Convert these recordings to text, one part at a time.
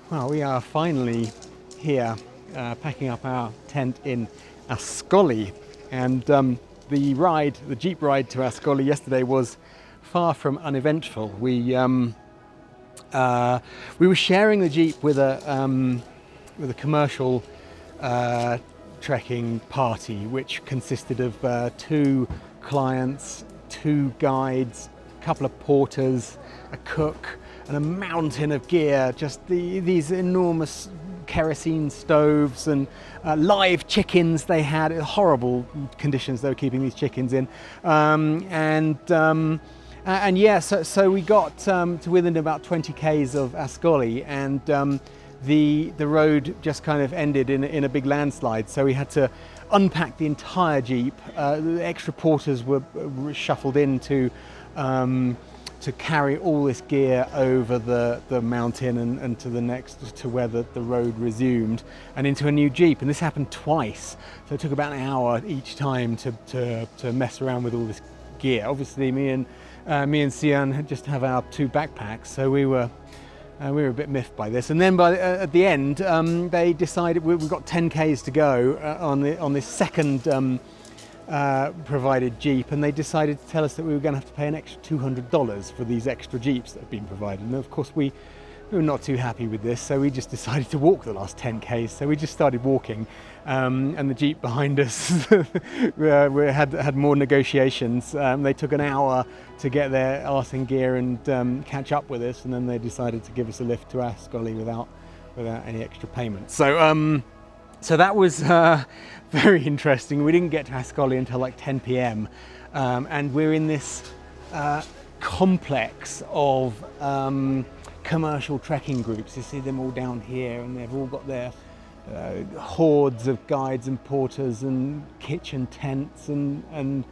Well, we are finally here, packing up our tent in Askole, and the jeep ride to Askole yesterday was far from uneventful. We were sharing the jeep with a commercial trekking party, which consisted of 2 clients, 2 guides, a couple of porters, a cook, and a mountain of gear, just these enormous kerosene stoves and live chickens they had. Horrible conditions they were keeping these chickens in. So we got to within about 20 k's of Askole, and the road just kind of ended in a big landslide. So we had to unpack the entire jeep. The extra porters were shuffled in to carry all this gear over the mountain and to where the road resumed, and into a new jeep. And this happened twice, so it took about an hour each time to mess around with all this gear. Obviously, me and Siyuan just have our 2 backpacks, so we were a bit miffed by this. And then at the end, they decided we've got 10 k's to go on this second provided jeep, and they decided to tell us that we were going to have to pay an extra $200 for these extra jeeps that have been provided. And of course we were not too happy with this, so we just decided to walk the last 10 k's. So we just started walking, and the jeep behind us we had more negotiations. They took an hour to get their arse in gear and catch up with us, and then they decided to give us a lift to Askole without any extra payment. So that was very interesting. We didn't get to Askole until like 10 p.m. And we're in this complex of commercial trekking groups. You see them all down here, and they've all got their hordes of guides and porters and kitchen tents and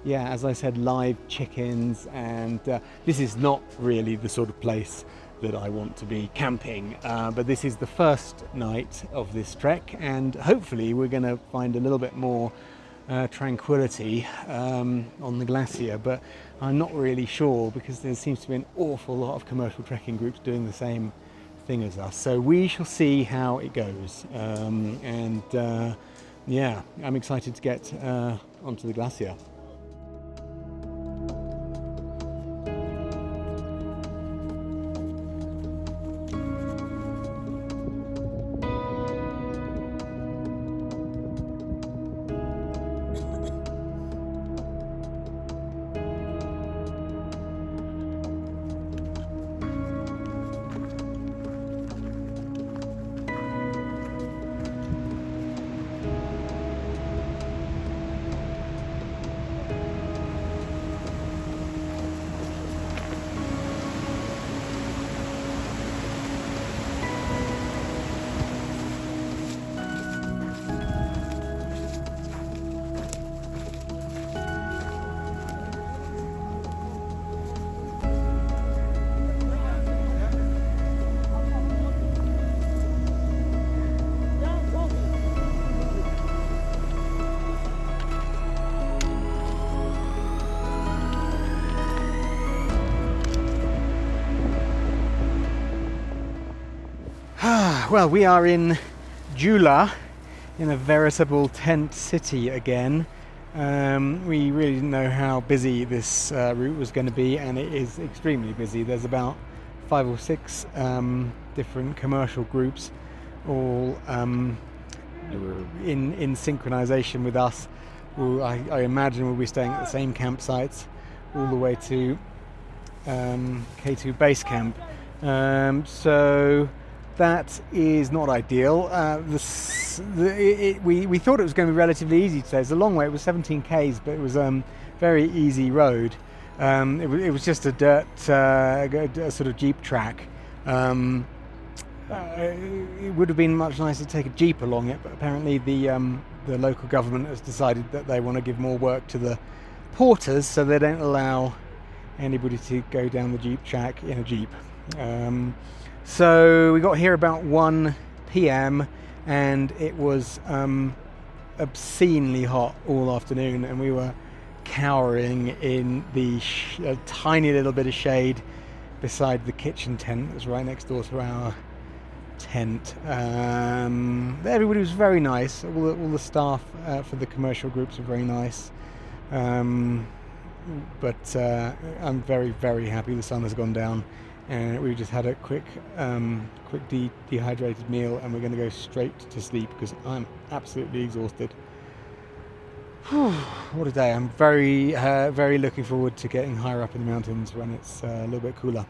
yeah, as I said, live chickens. And this is not really the sort of place that I want to be camping, but this is the first night of this trek, and hopefully we're going to find a little bit more tranquility on the glacier, but I'm not really sure, because there seems to be an awful lot of commercial trekking groups doing the same thing as us. So we shall see how it goes, yeah, I'm excited to get onto the glacier. Well, we are in Jolia, in a veritable tent city again. We really didn't know how busy this route was going to be, and it is extremely busy. There's about 5 or 6 different commercial groups, all in synchronization with us. I imagine we'll be staying at the same campsites all the way to K2 Basecamp. So that is not ideal. We thought it was going to be relatively easy today. It's a long way. It was 17 k's, but it was a very easy road. It was just a dirt sort of jeep track. It would have been much nicer to take a jeep along it, but apparently the local government has decided that they want to give more work to the porters, so they don't allow anybody to go down the jeep track in a jeep. So we got here about 1 p.m. and it was obscenely hot all afternoon, and we were cowering in the tiny little bit of shade beside the kitchen tent that was right next door to our tent. Everybody was very nice. All the staff for the commercial groups were very nice. But I'm very, very happy the sun has gone down. And we just had a quick dehydrated meal, and we're going to go straight to sleep because I'm absolutely exhausted. What a day. I'm very looking forward to getting higher up in the mountains when it's a little bit cooler.